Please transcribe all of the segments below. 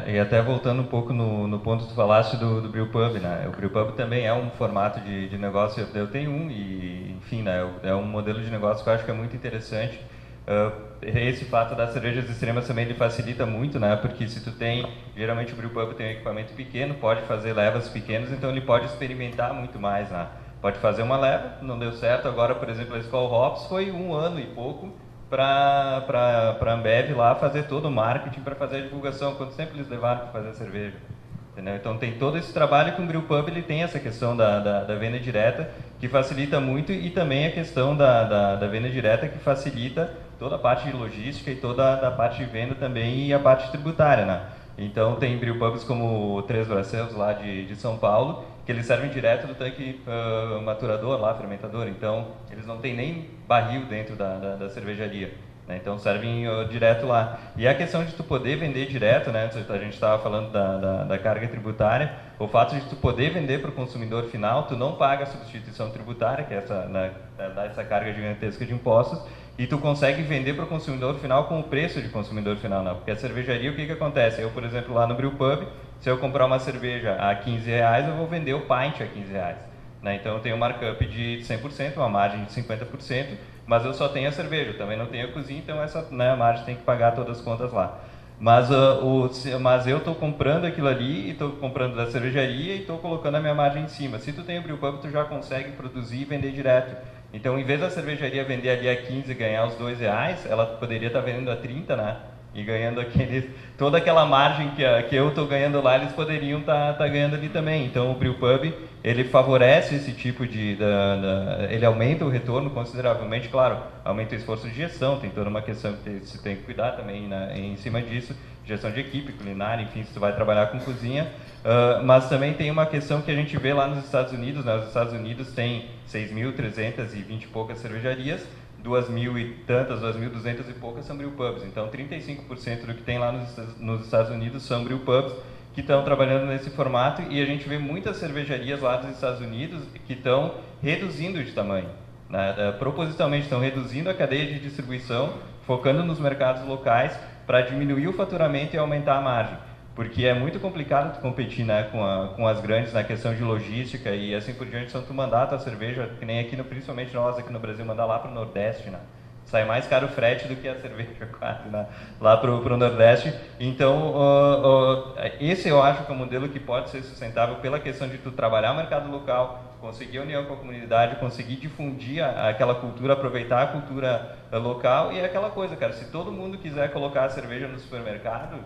E até voltando um pouco no ponto que tu falaste do Brewpub, né? O Brewpub também é um formato de negócio, eu tenho um e, enfim, né? É um modelo de negócio que eu acho que é muito interessante. Esse fato das cervejas extremas também ele facilita muito, né? Porque se tu tem, geralmente o Brewpub tem um equipamento pequeno, pode fazer levas pequenas, então ele pode experimentar muito mais, né? Pode fazer uma leva, não deu certo, agora, por exemplo, a Skol Hops foi 1 ano e pouco, para a Ambev lá fazer todo o marketing, para fazer a divulgação, quanto tempo eles levaram para fazer a cerveja. Entendeu? Então tem todo esse trabalho que o Brewpub ele tem essa questão da venda direta, que facilita muito, e também a questão da venda direta, que facilita toda a parte de logística e toda a parte de venda também, e a parte tributária, né? Então tem brewpubs como o Três Braços lá de São Paulo, que eles servem direto do tanque maturador lá, fermentador, então eles não tem nem barril dentro da cervejaria, né? Então servem direto lá. E a questão de tu poder vender direto, né? A gente estava falando da carga tributária, o fato de tu poder vender para o consumidor final, tu não paga a substituição tributária, que é dá essa carga gigantesca de impostos, e tu consegue vender para o consumidor final com o preço de consumidor final, não? Porque a cervejaria, o que acontece? Eu, por exemplo, lá no Brewpub, se eu comprar uma cerveja a R$15, eu vou vender o pint a R$15. Né? Então eu tenho um markup de 100%, uma margem de 50%, mas eu só tenho a cerveja, eu também não tenho a cozinha, então essa, né, a margem tem que pagar todas as contas lá. Mas eu estou comprando aquilo ali, estou comprando da cervejaria e estou colocando a minha margem em cima. Se tu tem o Brewpub, tu já consegue produzir e vender direto. Então, em vez da cervejaria vender ali a 15 e ganhar os R$2, ela poderia estar vendendo a 30, né? E ganhando toda aquela margem que eu estou ganhando lá, eles poderiam estar ganhando ali também. Então, o Brewpub, ele favorece esse tipo ele aumenta o retorno consideravelmente, claro, aumenta o esforço de gestão, tem toda uma questão que se tem que cuidar também, né, em cima disso, gestão de equipe, culinária, enfim, se tu vai trabalhar com cozinha, mas também tem uma questão que a gente vê lá nos Estados Unidos, né? Os Estados Unidos tem 6.320 e poucas cervejarias, 2.000 e tantas, 2.200 e poucas são brewpubs. Então, 35% do que tem lá nos Estados Unidos são brewpubs que estão trabalhando nesse formato, e a gente vê muitas cervejarias lá dos Estados Unidos que estão reduzindo de tamanho, né? Propositalmente estão reduzindo a cadeia de distribuição, focando nos mercados locais para diminuir o faturamento e aumentar a margem. Porque é muito complicado tu competir, né, com as grandes na questão de logística e assim por diante. Então tu mandar a tua cerveja, que nem aqui, principalmente nós aqui no Brasil, mandar lá para o Nordeste, né? Sai mais caro o frete do que a cerveja quase, né? Lá para o Nordeste. Então, esse eu acho que é um modelo que pode ser sustentável pela questão de tu trabalhar o mercado local, conseguir a união com a comunidade, conseguir difundir aquela cultura, aproveitar a cultura local, e é aquela coisa, cara, se todo mundo quiser colocar a cerveja no supermercado,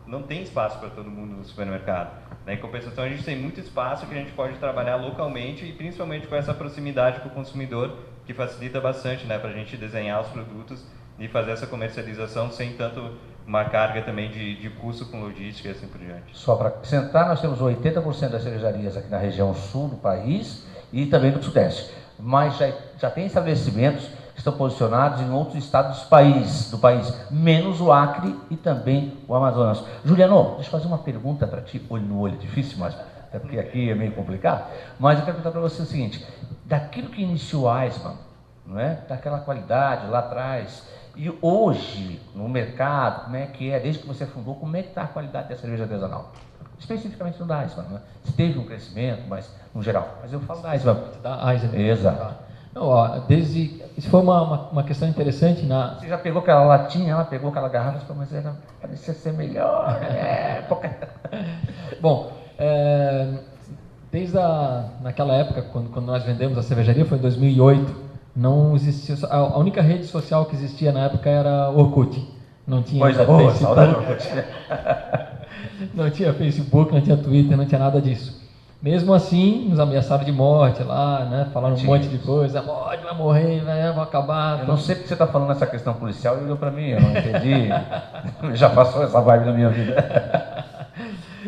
não tem espaço para todo mundo no supermercado. Em compensação, a gente tem muito espaço que a gente pode trabalhar localmente, e principalmente com essa proximidade com o consumidor, que facilita bastante, né, para a gente desenhar os produtos e fazer essa comercialização sem tanto uma carga também de custo com logística e assim por diante. Só para acrescentar, nós temos 80% das cervejarias aqui na região sul do país e também no sudeste, mas já tem estabelecimentos que estão posicionados em outros estados do país, menos o Acre e também o Amazonas. Juliano, deixa eu fazer uma pergunta para ti, olho no olho, difícil, mas até porque aqui é meio complicado, mas eu quero perguntar para você o seguinte: daquilo que iniciou a Eismann, não é? Daquela qualidade lá atrás, e hoje no mercado, como é que é, desde que você fundou, como é que está a qualidade da cerveja artesanal? Especificamente no da Eismann, não é? Se teve um crescimento, mas no geral, mas eu falo da Eismann. Da Eismann. Exato. Não, ó, isso foi uma questão interessante. Você já pegou aquela latinha, ela pegou aquela garrafa, mas era, parecia ser melhor. Bom, desde naquela época, quando nós vendemos a cervejaria, foi em 2008, não existia, a única rede social que existia na época era Orkut. Não tinha Facebook, não tinha Facebook, não tinha Twitter, não tinha nada disso. Mesmo assim, nos ameaçaram de morte lá, né? Falaram um monte de coisa, vai morrer, vai acabar. Eu não sei porque você está falando essa questão policial e olhou para mim, eu não entendi. Já passou essa vibe na minha vida.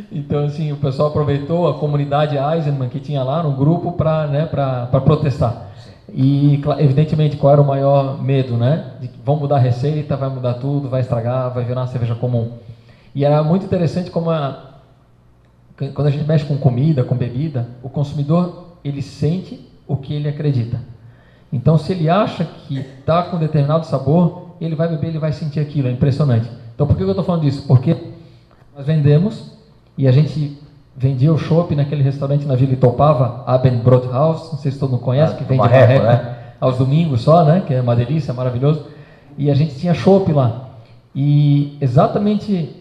Então, assim, o pessoal aproveitou a comunidade Eisenman que tinha lá no grupo para protestar. E, evidentemente, qual era o maior medo, né? De que vão mudar a receita, vai mudar tudo, vai estragar, vai virar uma cerveja comum. E era muito interessante como quando a gente mexe com comida, com bebida, o consumidor, ele sente o que ele acredita. Então, se ele acha que está com determinado sabor, ele vai beber, ele vai sentir aquilo, é impressionante. Então, por que eu estou falando disso? Porque Nós vendemos e a gente vendia o chopp naquele restaurante na Vila Itopava, Abendbrothaus, não sei se todo mundo conhece, que vende marreco, né? Aos domingos só, né? Que é uma delícia, maravilhoso. E a gente tinha chopp lá. E exatamente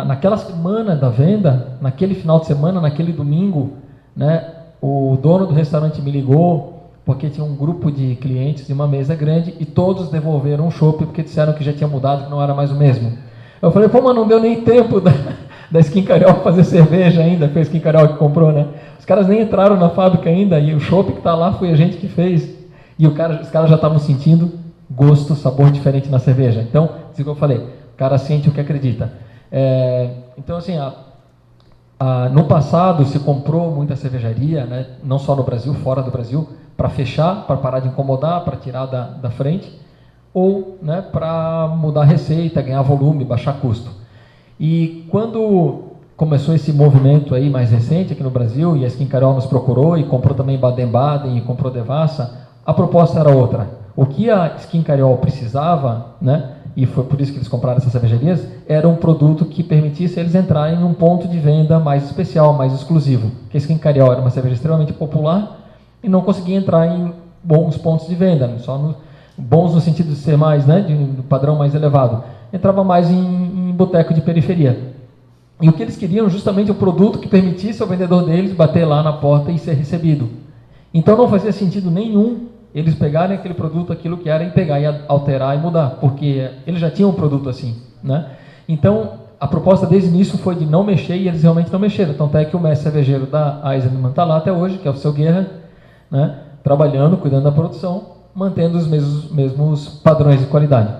naquela semana da venda, naquele final de semana, naquele domingo, né? O dono do restaurante me ligou porque tinha um grupo de clientes de uma mesa grande e todos devolveram o chopp porque disseram que já tinha mudado, que não era mais o mesmo. Eu falei, pô, mas não deu nem tempo da Skin Carioca fazer cerveja ainda, foi a Skin Carioca que comprou, né? Os caras nem entraram na fábrica ainda e o chopp que está lá foi a gente que fez. E os caras já estavam sentindo gosto, sabor diferente na cerveja. Então, isso que eu falei, o cara sente o que acredita. Então, assim, no passado se comprou muita cervejaria, né? Não só no Brasil, fora do Brasil, para fechar, para parar de incomodar, para tirar da frente, ou, né, para mudar a receita, ganhar volume, baixar custo. E quando começou esse movimento aí mais recente aqui no Brasil, e a Skin Carioca nos procurou e comprou também Baden-Baden e comprou Devassa, a proposta era outra. O que a Skin Carioca precisava, né, e foi por isso que eles compraram essas cervejarias, era um produto que permitisse eles entrarem em um ponto de venda mais especial, mais exclusivo. Porque a Skin Carioca era uma cerveja extremamente popular e não conseguia entrar em bons pontos de venda, só bons no sentido de ser mais, né, de um padrão mais elevado. Entrava mais em boteco de periferia. E o que eles queriam justamente o produto que permitisse ao vendedor deles bater lá na porta e ser recebido. Então não fazia sentido nenhum eles pegarem aquele produto, aquilo que era, e pegar e alterar e mudar, porque eles já tinham um produto assim, né? Então a proposta desde o início foi de não mexer e eles realmente não mexeram. Então até que o mestre cervejeiro da Eisenman está lá até hoje, que é o seu Guerra, né? Trabalhando, cuidando da produção, mantendo os mesmos padrões de qualidade.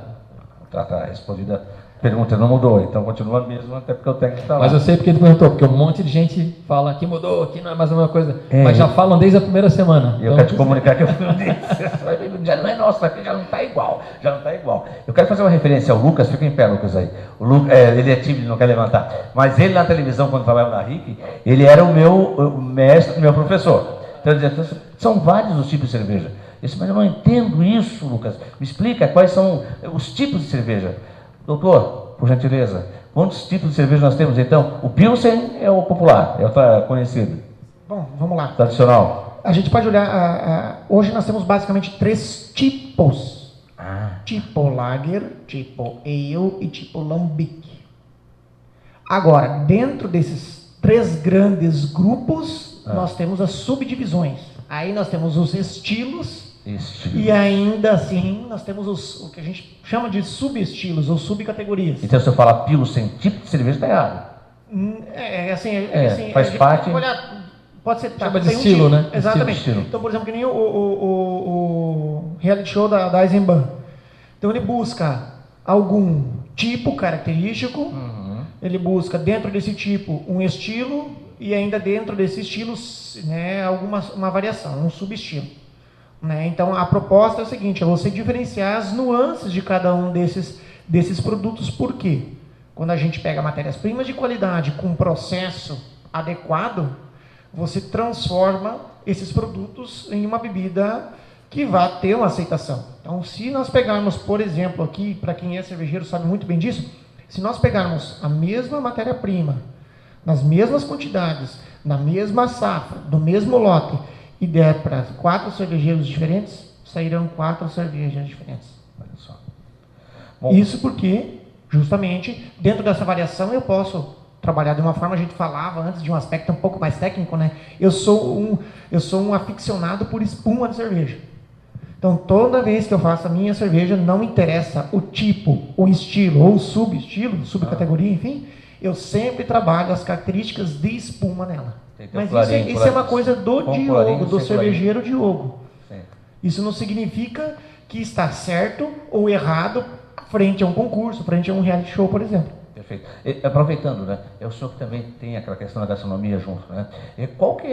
Tá respondida. A pergunta não mudou, então continua mesmo, até porque o técnico está lá. Mas eu sei porque ele perguntou, porque um monte de gente fala que mudou, que não é mais a mesma coisa, mas já falam desde a primeira semana. E eu quero te comunicar que eu já não é nosso, já não está igual, Eu quero fazer uma referência ao Lucas, fica em pé, Lucas, aí. O Lucas, ele é tímido, não quer levantar, mas ele na televisão, quando trabalhava na RIC, ele era o meu mestre, meu professor. Então, são vários os tipos de cerveja. Mas eu não entendo isso, Lucas. Me explica quais são os tipos de cerveja. Doutor, por gentileza, quantos tipos de cerveja nós temos então? O Pilsen é o popular, é o conhecido. Bom, vamos lá. Tradicional. A gente pode olhar, hoje nós temos basicamente 3 tipos. Tipo Lager, tipo Ale e tipo Lambic. Agora, dentro desses 3 grandes grupos, nós temos as subdivisões. Aí nós temos os estilos. E ainda assim, nós temos o que a gente chama de subestilos ou subcategorias. Então, se eu falar Pilsen, tipo de cerveja, está errado. Faz parte. Pode ser. Chama de estilo, né? Exatamente. Estilo. Então, por exemplo, que nem o reality show da Eisenbahn. Então, ele busca algum tipo característico, ele busca dentro desse tipo um estilo e ainda dentro desse estilo, né, uma variação, um subestilo. Né? Então a proposta é o seguinte, é você diferenciar as nuances de cada um desses produtos. Por quê? Quando a gente pega matérias-primas de qualidade com um processo adequado, você transforma esses produtos em uma bebida que vai ter uma aceitação. Então, se nós pegarmos, por exemplo, aqui, para quem é cervejeiro sabe muito bem disso, se nós pegarmos a mesma matéria-prima, nas mesmas quantidades, na mesma safra, do mesmo lote, e der para 4 cervejeiros diferentes, sairão 4 cervejas diferentes. Olha só. Bom, isso porque, justamente, dentro dessa variação eu posso trabalhar de uma forma, a gente falava antes de um aspecto um pouco mais técnico, né? Eu sou um aficionado por espuma de cerveja. Então, toda vez que eu faço a minha cerveja, não interessa o tipo, o estilo, ou o subestilo, subcategoria, enfim, eu sempre trabalho as características de espuma nela. Mas isso é uma coisa do Diogo, do cervejeiro Diogo. Isso não significa que está certo ou errado frente a um concurso, frente a um reality show, por exemplo. Perfeito. E, aproveitando, né? É o senhor que também tem aquela questão da gastronomia junto, né? E qual que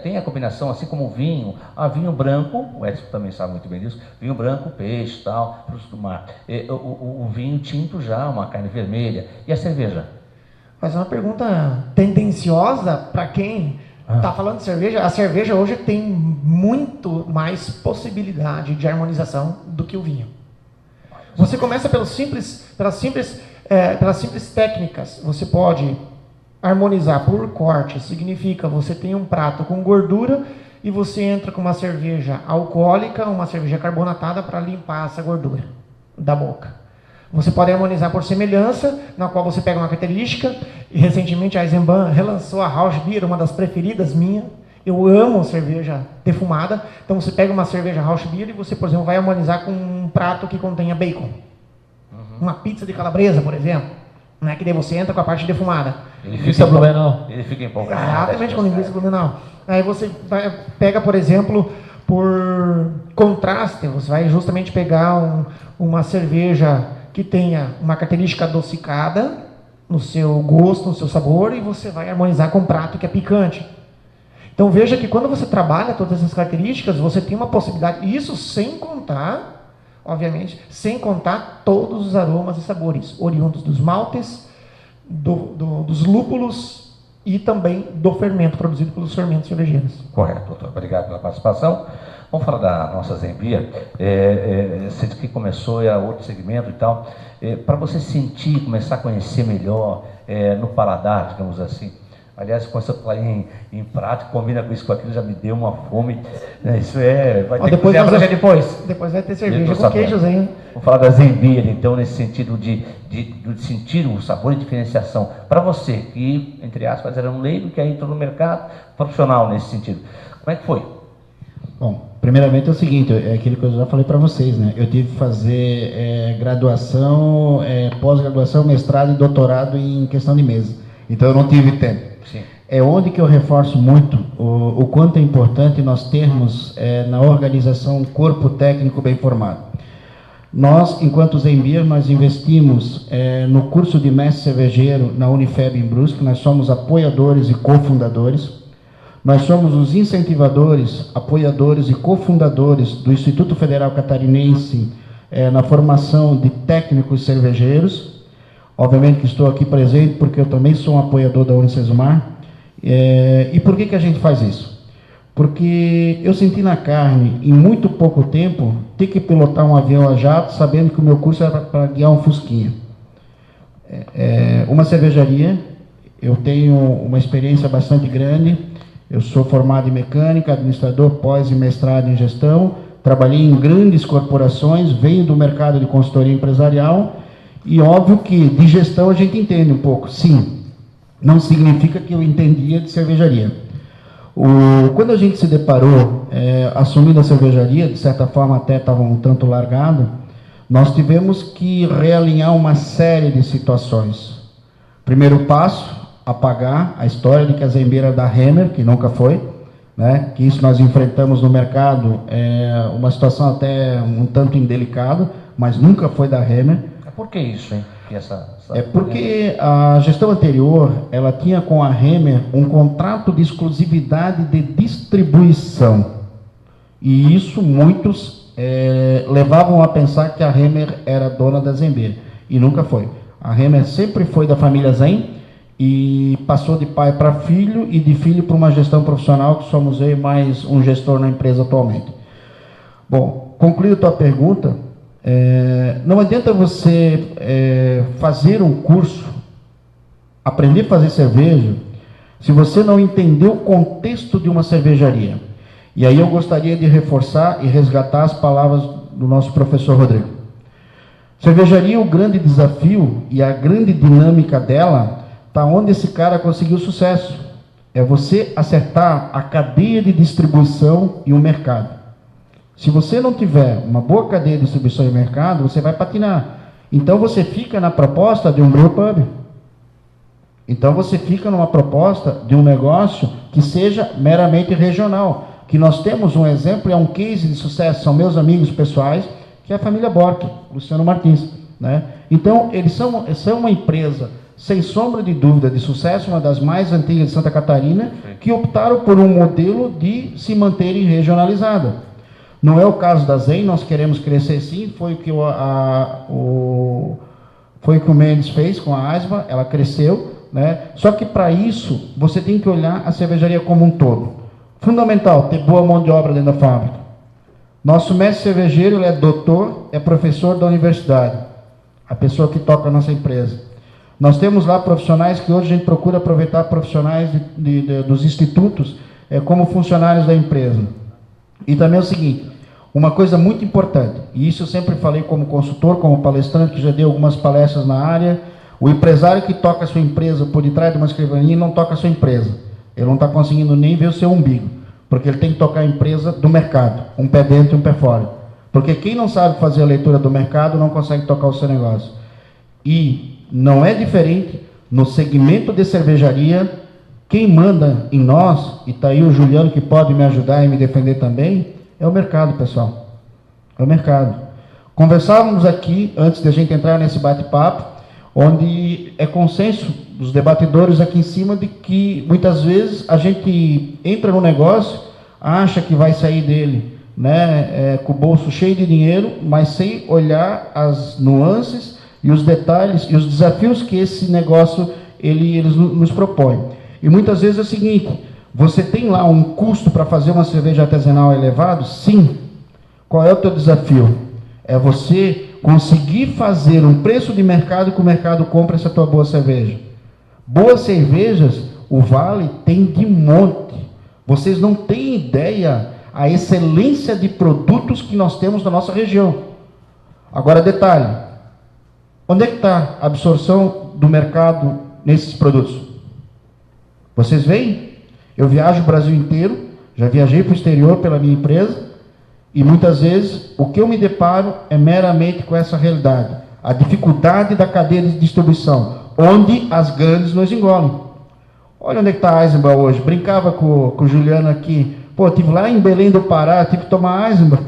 tem a combinação, assim como o vinho? Vinho branco, o Edson também sabe muito bem disso, vinho branco, peixe e tal, frutos do mar. O vinho tinto já, uma carne vermelha. E a cerveja? Mas é uma pergunta tendenciosa para quem está falando de cerveja. A cerveja hoje tem muito mais possibilidade de harmonização do que o vinho. Você começa pela simples pelas simples técnicas, você pode harmonizar por corte. Significa, você tem um prato com gordura e você entra com uma cerveja alcoólica, uma cerveja carbonatada para limpar essa gordura da boca. Você pode harmonizar por semelhança, na qual você pega uma característica, e recentemente a Eisenbahn relançou a Rausch Beer, uma das preferidas minha. Eu amo cerveja defumada. Então você pega uma cerveja Rausch Beer e você, por exemplo, vai harmonizar com um prato que contenha bacon. Uma pizza de calabresa, por exemplo. Não é que daí você entra com a parte defumada. Linguiça Blumenau. Ele fica empolgado. Exatamente, com linguiça Blumenau. Aí você pega, por exemplo, por contraste, você vai justamente pegar uma cerveja que tenha uma característica adocicada no seu gosto, no seu sabor, e você vai harmonizar com um prato que é picante. Então veja que quando você trabalha todas essas características, você tem uma possibilidade, isso sem contar, obviamente, sem contar todos os aromas e sabores oriundos dos maltes, dos lúpulos e também do fermento produzido pelos fermentos cervejeiros. Correto, doutor. Obrigado pela participação. Vamos falar da nossa Zenbia. Você disse que começou a outro segmento e tal. Para você sentir, começar a conhecer melhor no paladar, digamos assim. Aliás, quando você falar em prato, combina com isso, com aquilo, já me deu uma fome. Isso vai ter que cozinhar pra gente depois. Depois vai ter cerveja com queijos aí. Vamos falar da Zenbia, então, nesse sentido de sentir o sabor e diferenciação. Para você, que, entre aspas, era um leigo, que aí entrou no mercado profissional nesse sentido. Como é que foi? Bom, primeiramente é o seguinte, é aquilo que eu já falei para vocês, né? Eu tive que fazer graduação, pós-graduação, mestrado e doutorado em questão de meses. Então eu não tive tempo. Sim. É onde que eu reforço muito o quanto é importante nós termos na organização um corpo técnico bem formado. Nós, enquanto Zenbia, nós investimos no curso de mestre cervejeiro na Unifeb em Brusque, nós somos apoiadores e cofundadores. Nós somos os incentivadores, apoiadores e cofundadores do Instituto Federal Catarinense na formação de técnicos cervejeiros. Obviamente que estou aqui presente porque eu também sou um apoiador da Unicesumar. E por que a gente faz isso? Porque eu senti na carne, em muito pouco tempo, ter que pilotar um avião a jato, sabendo que o meu curso era para guiar um Fusquinha. Uma cervejaria, eu tenho uma experiência bastante grande. Eu sou formado em mecânica, administrador, pós e mestrado em gestão, trabalhei em grandes corporações, venho do mercado de consultoria empresarial e óbvio que de gestão a gente entende um pouco, sim, não significa que eu entendia de cervejaria. Quando a gente se deparou assumindo a cervejaria, de certa forma até estava um tanto largado, nós tivemos que realinhar uma série de situações. Primeiro passo, apagar a história de que a Zenbia era da Hemmer, que nunca foi, né? Que isso nós enfrentamos no mercado, uma situação até um tanto indelicada, mas nunca foi da Hemmer. Por que isso, hein? Porque a gestão anterior, ela tinha com a Hemmer um contrato de exclusividade de distribuição, e isso muitos levavam a pensar que a Hemmer era dona da Zenbia, e nunca foi. A Hemmer sempre foi da família Zen, e passou de pai para filho e de filho para uma gestão profissional, que somos eu e mais um gestor na empresa atualmente. Bom, concluindo a tua pergunta, não adianta você fazer um curso, aprender a fazer cerveja, se você não entender o contexto de uma cervejaria. E aí eu gostaria de reforçar e resgatar as palavras do nosso professor Rodrigo. Cervejaria, o grande desafio e a grande dinâmica dela está onde esse cara conseguiu sucesso. É você acertar a cadeia de distribuição e o mercado. Se você não tiver uma boa cadeia de distribuição e mercado, você vai patinar. Então você fica na proposta de um brewpub. Então você fica numa proposta de um negócio que seja meramente regional. Que nós temos um exemplo, é um case de sucesso, são meus amigos pessoais, que é a família Bork, Luciano Martins, né? Então eles são uma empresa sem sombra de dúvida, de sucesso, uma das mais antigas de Santa Catarina, que optaram por um modelo de se manterem regionalizada. Não é o caso da Zen, nós queremos crescer sim, foi o que o Mendes fez com a Asma, ela cresceu, né? Só que para isso, você tem que olhar a cervejaria como um todo. Fundamental, ter boa mão de obra dentro da fábrica. Nosso mestre cervejeiro, ele é doutor, é professor da universidade. a pessoa que toca a nossa empresa. Nós temos lá profissionais que hoje a gente procura aproveitar profissionais dos institutos como funcionários da empresa. E também é o seguinte, uma coisa muito importante, e isso eu sempre falei como consultor, como palestrante, que já dei algumas palestras na área, o empresário que toca a sua empresa por detrás de uma escrivaninha não toca a sua empresa. Ele não está conseguindo nem ver o seu umbigo, porque ele tem que tocar a empresa do mercado, um pé dentro e um pé fora. Porque quem não sabe fazer a leitura do mercado não consegue tocar o seu negócio. E não é diferente no segmento de cervejaria. Quem manda em nós, e está aí o Juliano que pode me ajudar e me defender também, é o mercado, pessoal. É o mercado. Conversávamos aqui, antes de a gente entrar nesse bate-papo, onde é consenso dos debatedores aqui em cima de que muitas vezes a gente entra no negócio, acha que vai sair dele, né, com o bolso cheio de dinheiro, mas sem olhar as nuances e os detalhes e os desafios que esse negócio eles nos propõe. E muitas vezes é o seguinte, você tem lá um custo para fazer uma cerveja artesanal elevado? Sim. Qual é o teu desafio? É você conseguir fazer um preço de mercado que o mercado compra essa tua boa cerveja. Boas cervejas, o Vale tem de monte. Vocês não têm ideia a excelência de produtos que nós temos na nossa região. Agora, detalhe. Onde é que está a absorção do mercado nesses produtos? Vocês veem? Eu viajo o Brasil inteiro, já viajei para o exterior pela minha empresa, e muitas vezes o que eu me deparo é meramente com essa realidade. A dificuldade da cadeia de distribuição, onde as grandes nos engolem. Olha onde é que está a Eisenbahn hoje. Brincava com o Juliano aqui. Pô, estive lá em Belém do Pará, tive que tomar Eisenbahn.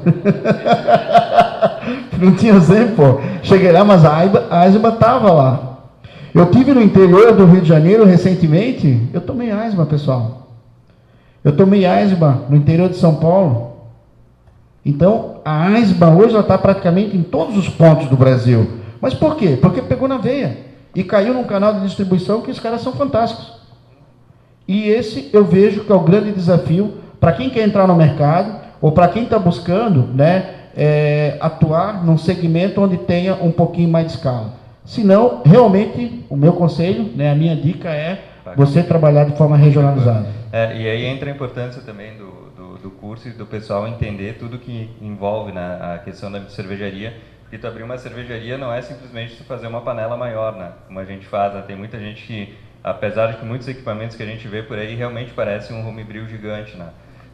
Não tinha exemplo. Cheguei lá, mas a Eisenbahn estava lá. Eu tive no interior do Rio de Janeiro recentemente, eu tomei Eisenbahn, pessoal. Eu tomei Eisenbahn no interior de São Paulo. Então, a Eisenbahn hoje está praticamente em todos os pontos do Brasil. Mas por quê? Porque pegou na veia e caiu num canal de distribuição que os caras são fantásticos. E esse eu vejo que é o grande desafio para quem quer entrar no mercado ou para quem está buscando, né, atuar num segmento onde tenha um pouquinho mais de escala. Senão, realmente, o meu conselho, né, a minha dica é você trabalhar de forma regionalizada. E aí entra a importância também do curso e do pessoal entender tudo que envolve, né, a questão da cervejaria. Porque tu abrir uma cervejaria não é simplesmente tu fazer uma panela maior, né, como a gente faz, né? Tem muita gente que, apesar de que muitos equipamentos que a gente vê por aí realmente parecem um homebrew gigante, né?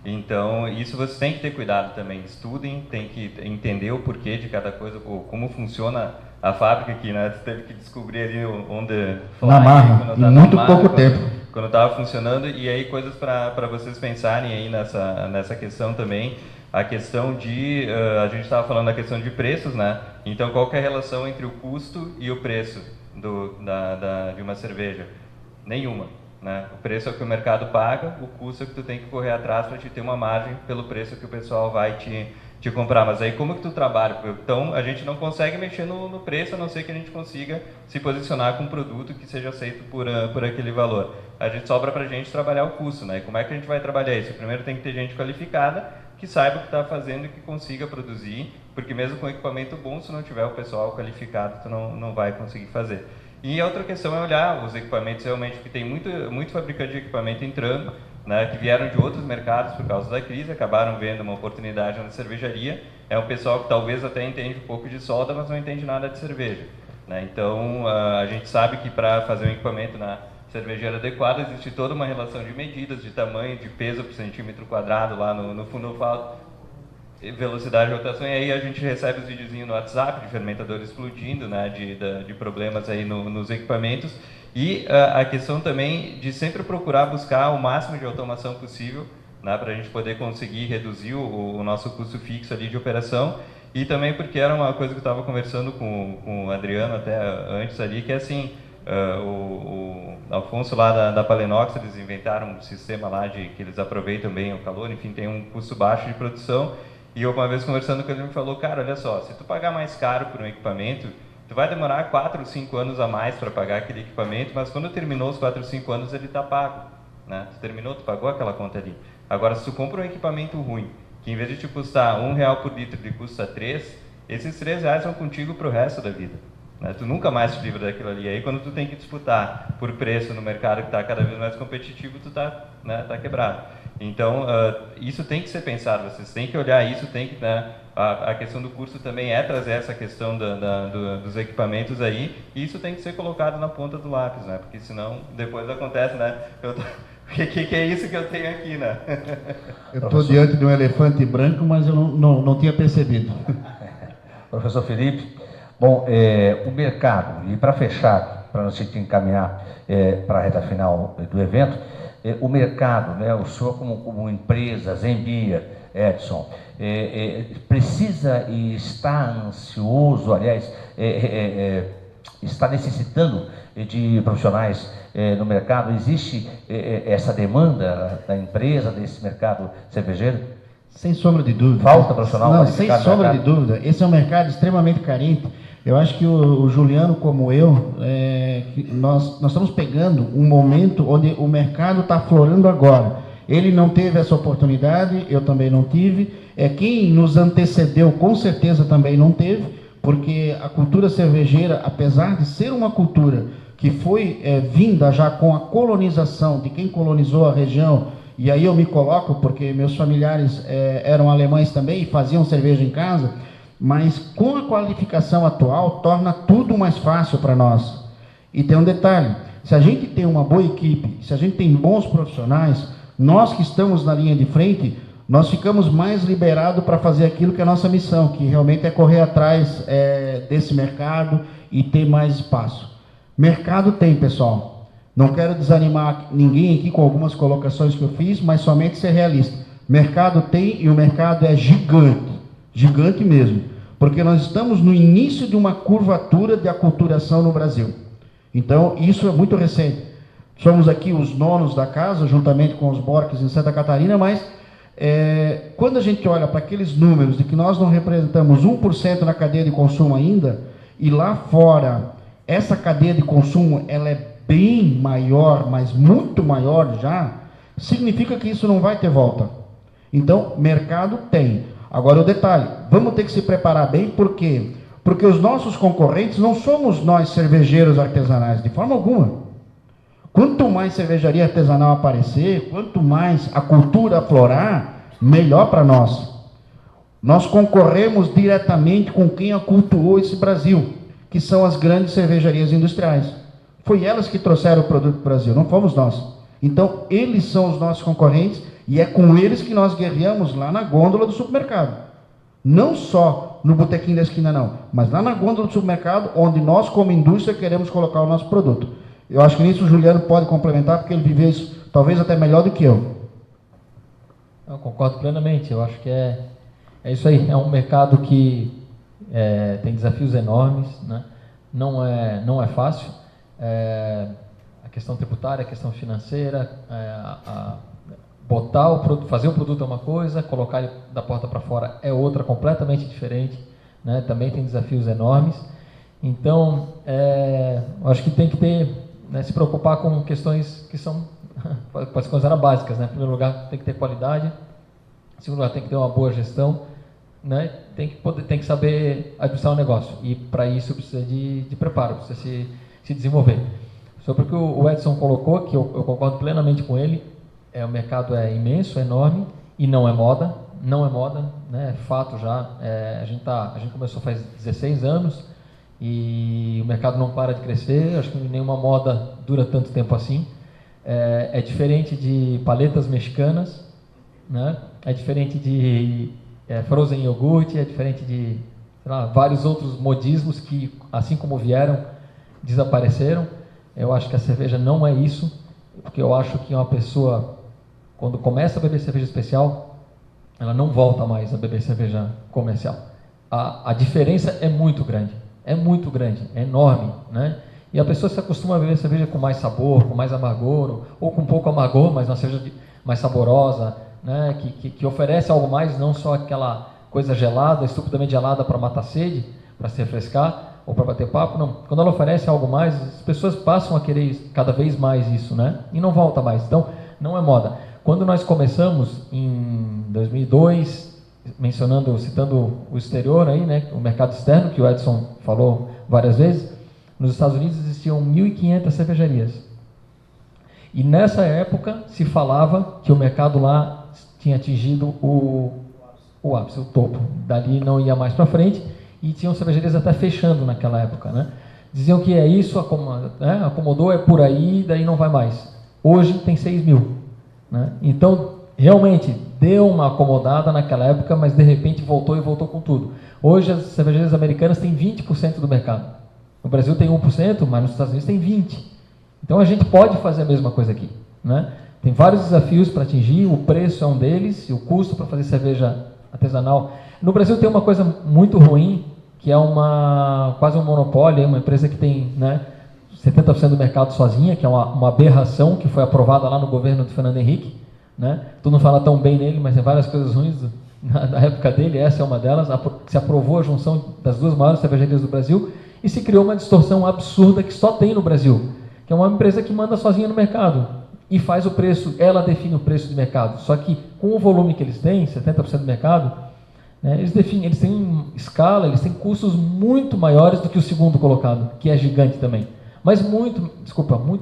Então, isso você tem que ter cuidado também. Estudem, tem que entender o porquê de cada coisa, como funciona a fábrica aqui, né? Você teve que descobrir ali onde... Na marra, em muito pouco tempo. Quando estava funcionando, e aí coisas para vocês pensarem aí nessa questão também. A questão de... a gente estava falando da questão de preços, né? Então, qual que é a relação entre o custo e o preço de uma cerveja? Nenhuma. Né? O preço é o que o mercado paga, o custo é que tu tem que correr atrás para te ter uma margem pelo preço que o pessoal vai te comprar. Mas aí como que tu trabalha? Então a gente não consegue mexer no preço, a não ser que a gente consiga se posicionar com um produto que seja aceito por aquele valor. A gente sobra para a gente trabalhar o custo, né? E como é que a gente vai trabalhar isso? Primeiro tem que ter gente qualificada, que saiba o que está fazendo e que consiga produzir, porque mesmo com equipamento bom, se não tiver o pessoal qualificado, tu não vai conseguir fazer. E a outra questão é olhar os equipamentos realmente, porque tem muito fabricante de equipamento entrando, né, que vieram de outros mercados por causa da crise, acabaram vendo uma oportunidade na cervejaria. É um pessoal que talvez até entende um pouco de solda, mas não entende nada de cerveja. Né? Então, a gente sabe que para fazer um equipamento na cervejeira adequado, existe toda uma relação de medidas, de tamanho, de peso por centímetro quadrado lá no fundo velocidade de rotação, e aí a gente recebe os videozinhos no WhatsApp de fermentadores explodindo, né, de problemas aí nos equipamentos, e a questão também de sempre procurar buscar o máximo de automação possível, né, para a gente poder conseguir reduzir o nosso custo fixo ali de operação, e também porque era uma coisa que eu estava conversando com o Adriano até antes ali, que é assim, o Alfonso lá da Palenox, eles inventaram um sistema lá que eles aproveitam bem o calor, enfim, tem um custo baixo de produção. E eu uma vez conversando com ele, me falou, cara, olha só, se tu pagar mais caro por um equipamento, tu vai demorar 4 ou 5 anos a mais para pagar aquele equipamento, mas quando terminou os 4 ou 5 anos, ele está pago. Né? Tu terminou, tu pagou aquela conta ali. Agora, se tu compra um equipamento ruim, que em vez de te custar R$1 por litro, ele custa 3, esses R$3 vão contigo para o resto da vida. né? Tu nunca mais te livra daquilo ali. Aí quando tu tem que disputar por preço no mercado que está cada vez mais competitivo, tu tá, né, tá quebrado. Então, isso tem que ser pensado, vocês têm que olhar isso, tem que, né, a questão do curso também é trazer essa questão dos equipamentos aí, e isso tem que ser colocado na ponta do lápis, né, porque senão depois acontece, né, o que é isso que eu tenho aqui, né? Eu estou diante de um elefante branco, mas eu não tinha percebido. Professor Felipe, bom, o mercado, e para fechar, para a gente encaminhar para a reta final do evento, o mercado, né, o senhor como empresa, Zenvia, Edson, precisa e está ansioso, aliás, está necessitando de profissionais no mercado? Existe essa demanda da empresa, desse mercado cervejeiro? Sem sombra de dúvida. Falta profissional? Não, sem sombra de dúvida. Esse é um mercado extremamente carente. Eu acho que o Juliano, como eu, nós estamos pegando um momento onde o mercado está aflorando agora. Ele não teve essa oportunidade, eu também não tive. Quem nos antecedeu, com certeza, também não teve, porque a cultura cervejeira, apesar de ser uma cultura que foi vinda já com a colonização de quem colonizou a região, e aí eu me coloco, porque meus familiares eram alemães também e faziam cerveja em casa, mas com a qualificação atual, torna tudo mais fácil para nós. E tem um detalhe, se a gente tem uma boa equipe, se a gente tem bons profissionais, nós que estamos na linha de frente, nós ficamos mais liberados para fazer aquilo que é a nossa missão, que realmente é correr atrás desse mercado e ter mais espaço. Mercado tem, pessoal. Não quero desanimar ninguém aqui com algumas colocações que eu fiz, mas somente ser realista. Mercado tem, e o mercado é gigante, gigante mesmo, porque nós estamos no início de uma curvatura de aculturação no Brasil. Então, isso é muito recente. Somos aqui os nonos da casa, juntamente com os Borques em Santa Catarina, mas quando a gente olha para aqueles números de que nós não representamos 1% na cadeia de consumo ainda, e lá fora, essa cadeia de consumo, ela é bem maior, mas muito maior já, significa que isso não vai ter volta. Então, mercado tem. Agora o detalhe, vamos ter que se preparar bem, por quê? Porque os nossos concorrentes não somos nós cervejeiros artesanais, de forma alguma. Quanto mais cervejaria artesanal aparecer, quanto mais a cultura aflorar, melhor para nós. Nós concorremos diretamente com quem aculturou esse Brasil, que são as grandes cervejarias industriais. Foi elas que trouxeram o produto para o Brasil, não fomos nós. Então, eles são os nossos concorrentes e é com eles que nós guerreamos lá na gôndola do supermercado. Não só no botequinho da esquina, não, mas lá na gôndola do supermercado, onde nós, como indústria, queremos colocar o nosso produto. Eu acho que nisso o Juliano pode complementar, porque ele viveu isso talvez até melhor do que eu. Eu concordo plenamente. Eu acho que é isso aí. É um mercado que tem desafios enormes, né? Não é fácil. A questão tributária, a questão financeira, botar o produto, fazer o produto é uma coisa, colocar ele da porta para fora é outra, completamente diferente, né? Também tem desafios enormes. Então, eu acho que tem que ter, né, se preocupar com questões que são, pode se considerar básicas, né? Em primeiro lugar, tem que ter qualidade. Em segundo lugar, tem que ter uma boa gestão, né? Tem que saber administrar o negócio. E para isso precisa de preparo, precisa se desenvolver. Sobre o que o Edson colocou, que eu concordo plenamente com ele, o mercado é imenso, é enorme, e não é moda, né? É fato já. A gente começou faz 16 anos, e o mercado não para de crescer. Acho que nenhuma moda dura tanto tempo assim. É diferente de paletas mexicanas, né? É diferente de frozen iogurte, é diferente de, sei lá, vários outros modismos que, assim como vieram, desapareceram. Eu acho que a cerveja não é isso, porque eu acho que uma pessoa, quando começa a beber cerveja especial, ela não volta mais a beber cerveja comercial. A diferença é muito grande, é enorme, né? E a pessoa se acostuma a beber cerveja com mais sabor, com mais amargor, ou com pouco amargor, mas uma cerveja mais saborosa, né? Que oferece algo mais, não só aquela coisa gelada, estupidamente gelada para matar sede, para se refrescar, ou para bater papo. Não. Quando ela oferece algo mais, as pessoas passam a querer cada vez mais isso, né? E não volta mais. Então, não é moda. Quando nós começamos em 2002, citando o exterior aí, né? O mercado externo, que o Edson falou várias vezes, nos Estados Unidos existiam 1.500 cervejarias. E nessa época se falava que o mercado lá tinha atingido o ápice, o topo. Dali não ia mais para frente e tinham cervejarias até fechando naquela época, né? Diziam que é isso, acomodou, é por aí, daí não vai mais. Hoje tem 6.000, né? Então, realmente, deu uma acomodada naquela época, mas de repente voltou e voltou com tudo. Hoje as cervejarias americanas têm 20% do mercado. No Brasil tem 1%, mas nos Estados Unidos tem 20%. Então a gente pode fazer a mesma coisa aqui, né? Tem vários desafios para atingir, o preço é um deles, e o custo para fazer cerveja artesanal. No Brasil tem uma coisa muito ruim, que é quase um monopólio, uma empresa que tem, né, 70% do mercado sozinha, que é uma aberração que foi aprovada lá no governo do Fernando Henrique, né? Tu não fala tão bem nele, mas tem várias coisas ruins da época dele, essa é uma delas. Se aprovou a junção das duas maiores cervejarias do Brasil e se criou uma distorção absurda que só tem no Brasil, que é uma empresa que manda sozinha no mercado e faz o preço, ela define o preço do mercado, só que com o volume que eles têm, 70% do mercado, né, eles têm escala, eles têm custos muito maiores do que o segundo colocado, que é gigante também, mas muito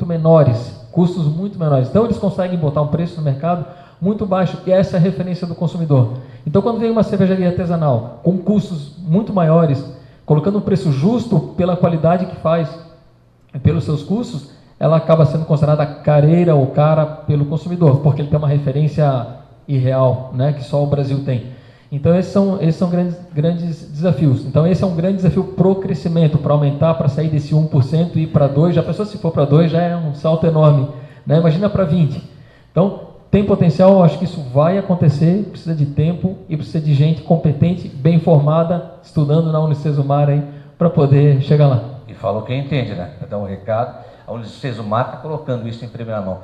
menores, custos muito menores. Então eles conseguem botar um preço no mercado muito baixo, e essa é a referência do consumidor. Então quando vem uma cervejaria artesanal com custos muito maiores, colocando um preço justo pela qualidade que faz, pelos seus custos, ela acaba sendo considerada careira ou cara pelo consumidor, porque ele tem uma referência irreal, né, que só o Brasil tem. Então esses são grandes desafios. Então esse é um grande desafio para o crescimento, para aumentar, para sair desse 1% e ir para 2%. Já pensou, se for para 2%, já é um salto enorme, né? Imagina para 20%. Então tem potencial, acho que isso vai acontecer, precisa de tempo e precisa de gente competente, bem formada, estudando na Unicesumar aí, para poder chegar lá. E falou quem entende, né? Para dar um recado, a Unicesumar está colocando isso em primeira mão.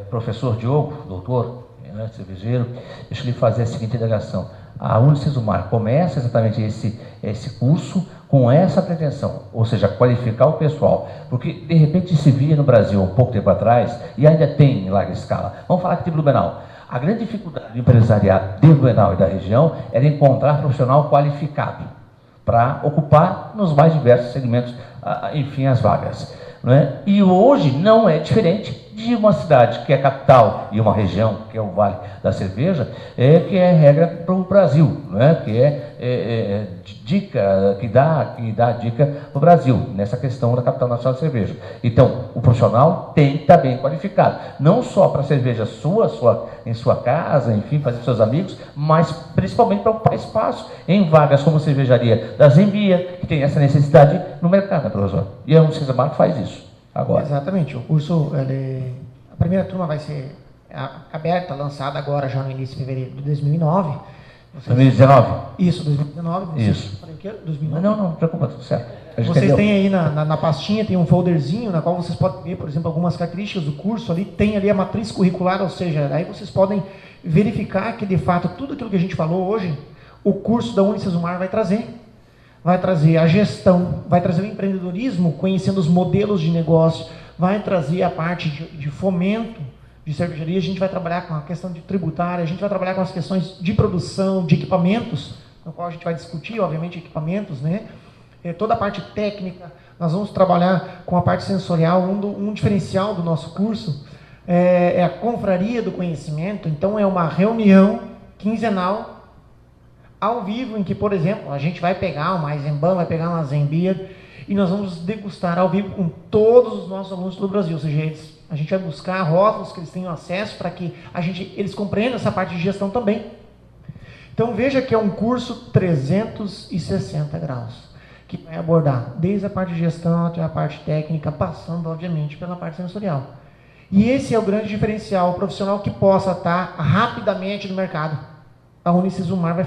Professor Diogo, doutor, né, cervejeiro, deixa eu lhe fazer a seguinte indagação. A Unicesumar começa exatamente esse curso com essa pretensão, ou seja, qualificar o pessoal, porque de repente se via no Brasil um pouco tempo atrás, e ainda tem em larga escala. Vamos falar aqui de Blumenau. A grande dificuldade do empresariado de Blumenau e da região era encontrar profissional qualificado para ocupar nos mais diversos segmentos, enfim, as vagas. Não é? E hoje não é diferente de uma cidade que é capital e uma região que é o Vale da Cerveja, que é regra para o Brasil, não é? Que dá dica para o Brasil nessa questão da capital nacional de cerveja. Então, o profissional tem que estar bem qualificado, não só para a cerveja em sua casa, enfim, fazer com seus amigos, mas principalmente para ocupar espaço em vagas como cervejaria da Zembia, que tem essa necessidade no mercado, né, professor? E a Unicesumar faz isso agora. Exatamente. O curso, a primeira turma vai ser aberta, lançada agora já no início de fevereiro de 2009. 2019? Isso, 2019. Isso. Falei o quê? 2009? Não preocupa, tudo certo. Vocês têm aí na pastinha, tem um folderzinho na qual vocês podem ver, por exemplo, algumas características do curso ali, tem ali a matriz curricular, ou seja, aí vocês podem verificar que de fato tudo aquilo que a gente falou hoje, o curso da Unicesumar vai trazer. Vai trazer a gestão, vai trazer o empreendedorismo, conhecendo os modelos de negócio, vai trazer a parte de fomento de cervejaria, a gente vai trabalhar com a questão de tributária, a gente vai trabalhar com as questões de produção, de equipamentos, no qual a gente vai discutir, obviamente, equipamentos, né? Toda a parte técnica, nós vamos trabalhar com a parte sensorial. Um diferencial do nosso curso é a confraria do conhecimento. Então é uma reunião quinzenal ao vivo, em que, por exemplo, a gente vai pegar uma Eisenbahn, vai pegar uma Zembia, e nós vamos degustar ao vivo com todos os nossos alunos do Brasil. Ou seja, a gente vai buscar rótulos que eles tenham acesso para que eles compreendam essa parte de gestão também. Então veja que é um curso 360 graus, que vai abordar desde a parte de gestão até a parte técnica, passando, obviamente, pela parte sensorial. E esse é o grande diferencial, o profissional que possa estar rapidamente no mercado. A Unicesumar vai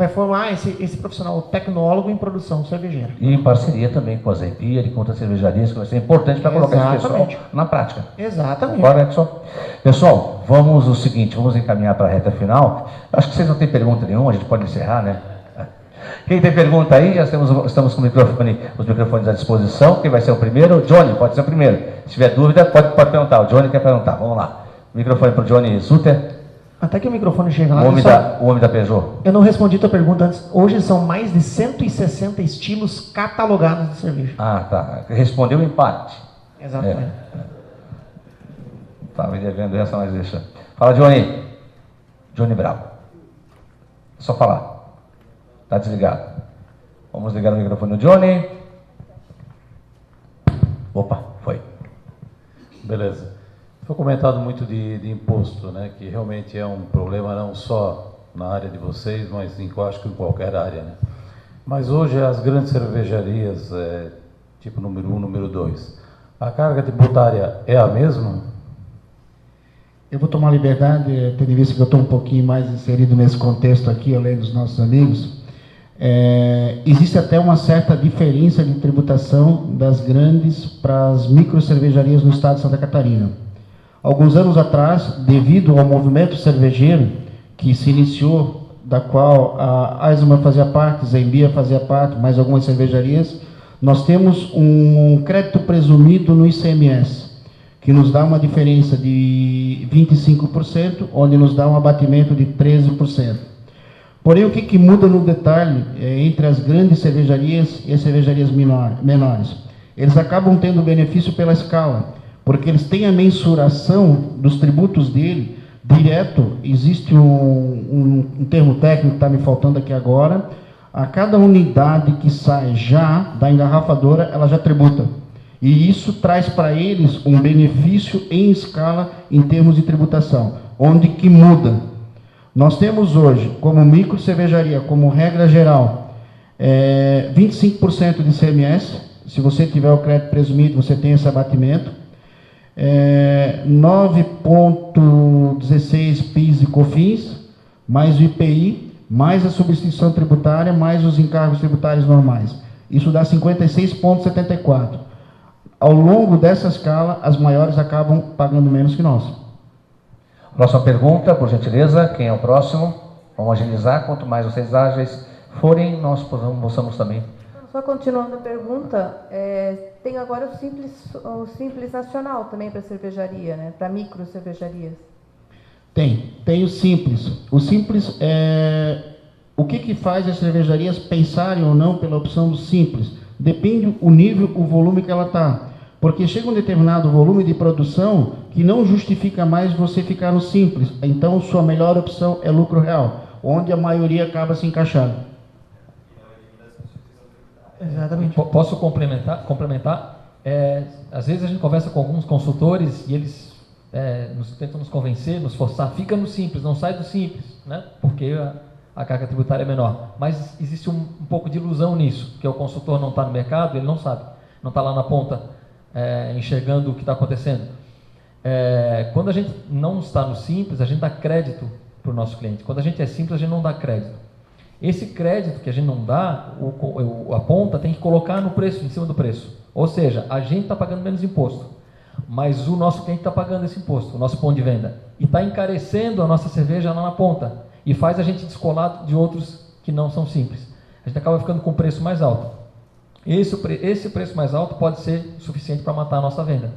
formar esse profissional, o tecnólogo em produção cervejeira. E em parceria também com a Zembia e com outras cervejarias, que vai ser importante para colocar esse pessoal na prática. Exatamente. Agora, pessoal, vamos encaminhar para a reta final. Acho que vocês não têm pergunta nenhuma, a gente pode encerrar, né? Quem tem pergunta aí, já estamos com os microfones à disposição. Quem vai ser o primeiro? Johnny, pode ser o primeiro. Se tiver dúvida, pode perguntar. O Johnny quer perguntar. Vamos lá. Microfone para o Johnny Suter. Até que o microfone chega lá. O homem da Peugeot. Eu não respondi a tua pergunta antes. Hoje são mais de 160 estilos catalogados de cerveja. Ah, tá. Respondeu em parte. Exatamente. Tá me devendo essa, mas deixa. Fala, Johnny. Johnny Bravo. Só falar. Tá desligado. Vamos ligar o microfone do Johnny. Opa, foi. Beleza. Foi comentado muito de imposto, né? Que realmente é um problema não só na área de vocês, mas eu acho que em qualquer área, né? Mas hoje as grandes cervejarias, tipo número 1, número 2, a carga tributária é a mesma? Eu vou tomar liberdade, tendo em vista que eu estou um pouquinho mais inserido nesse contexto aqui, além dos nossos amigos. Existe até uma certa diferença de tributação das grandes para as micro cervejarias no estado de Santa Catarina. Alguns anos atrás, devido ao movimento cervejeiro que se iniciou, da qual a Eisenbahn fazia parte, Zembia fazia parte, mais algumas cervejarias, nós temos um crédito presumido no ICMS, que nos dá uma diferença de 25%, onde nos dá um abatimento de 13%. Porém, o que muda no detalhe entre as grandes cervejarias e as cervejarias menores? Eles acabam tendo benefício pela escala, porque eles têm a mensuração dos tributos dele direto. Existe um termo técnico que está me faltando aqui agora. A cada unidade que sai já da engarrafadora, ela já tributa. E isso traz para eles um benefício em escala em termos de tributação. Onde que muda? Nós temos hoje, como micro cervejaria, como regra geral, 25% de ICMS. Se você tiver o crédito presumido, você tem esse abatimento. 9,16 PIS e COFINS, mais o IPI, mais a substituição tributária, mais os encargos tributários normais. Isso dá 56,74. Ao longo dessa escala, as maiores acabam pagando menos que nós. Próxima pergunta, por gentileza. Quem é o próximo? Vamos agilizar. Quanto mais vocês ágeis forem, nós possamos também. Só continuando a pergunta, tem agora o Simples Nacional também para cervejaria, né? Para micro cervejarias. Tem o Simples. O Simples o que faz as cervejarias pensarem ou não pela opção do Simples? Depende o nível, o volume que ela está. Porque chega um determinado volume de produção que não justifica mais você ficar no Simples. Então, sua melhor opção é lucro real, onde a maioria acaba se encaixando. Exatamente. Posso complementar? Às vezes a gente conversa com alguns consultores e eles tentam nos convencer, nos forçar, fica no Simples, não sai do Simples, né? Porque a carga tributária é menor. Mas existe um pouco de ilusão nisso, que o consultor não está no mercado, ele não sabe, não está lá na ponta enxergando o que está acontecendo. Quando a gente não está no Simples, a gente dá crédito para o nosso cliente. Quando a gente é Simples, a gente não dá crédito. Esse crédito que a gente não dá, a ponta tem que colocar no preço, em cima do preço. Ou seja, a gente está pagando menos imposto, mas o nosso cliente está pagando esse imposto, o nosso ponto de venda. E está encarecendo a nossa cerveja lá na ponta. E faz a gente descolar de outros que não são simples. A gente acaba ficando com o preço mais alto. Esse preço mais alto pode ser suficiente para matar a nossa venda.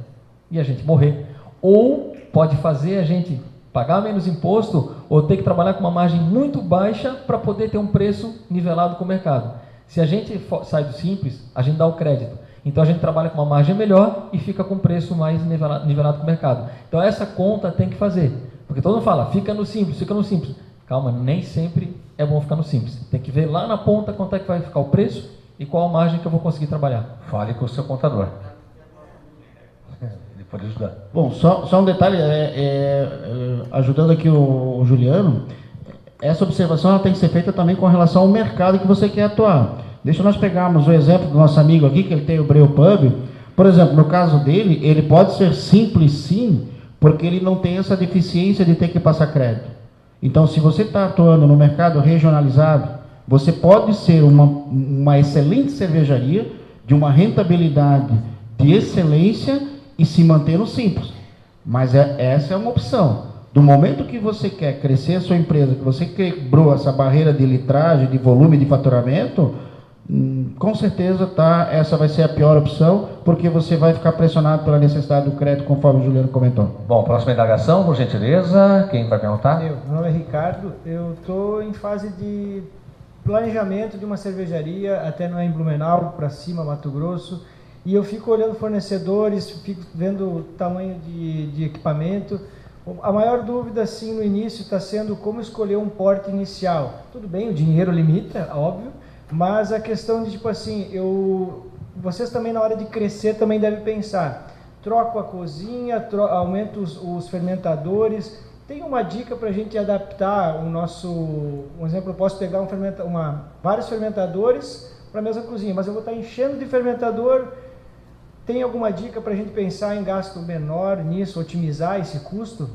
E a gente morrer. Ou pode fazer a gente pagar menos imposto ou ter que trabalhar com uma margem muito baixa para poder ter um preço nivelado com o mercado. Se a gente sai do Simples, a gente dá o crédito. Então a gente trabalha com uma margem melhor e fica com um preço mais nivelado com o mercado. Então essa conta tem que fazer. Porque todo mundo fala, fica no Simples, fica no Simples. Calma, nem sempre é bom ficar no Simples. Tem que ver lá na ponta quanto é que vai ficar o preço e qual a margem que eu vou conseguir trabalhar. Fale com o seu contador. Ele pode ajudar. Bom, só um detalhe, ajudando aqui o Juliano, essa observação ela tem que ser feita também com relação ao mercado que você quer atuar. Deixa nós pegarmos o exemplo do nosso amigo aqui, que ele tem o Breu Pub. Por exemplo, no caso dele, ele pode ser simples sim, porque ele não tem essa deficiência de ter que passar crédito. Então, se você está atuando no mercado regionalizado, você pode ser uma excelente cervejaria, de uma rentabilidade de excelência e se manter no Simples. Mas essa é uma opção. Do momento que você quer crescer a sua empresa, que você quebrou essa barreira de litragem, de volume de faturamento, com certeza, tá, essa vai ser a pior opção, porque você vai ficar pressionado pela necessidade do crédito, conforme o Juliano comentou. Bom, próxima indagação, por gentileza. Quem vai perguntar? Meu nome é Ricardo, eu estou em fase de planejamento de uma cervejaria, até no em Blumenau, para cima, Mato Grosso, e eu fico olhando fornecedores, fico vendo o tamanho de equipamento. A maior dúvida, assim, no início está sendo como escolher um porte inicial. Tudo bem, o dinheiro limita, óbvio, mas a questão de, tipo assim, vocês também na hora de crescer também devem pensar, troco a cozinha, aumento os fermentadores. Tem uma dica para a gente adaptar o nosso, um exemplo, eu posso pegar vários fermentadores para a mesma cozinha, mas eu vou estar enchendo de fermentador. Tem alguma dica para a gente pensar em gasto menor nisso, otimizar esse custo?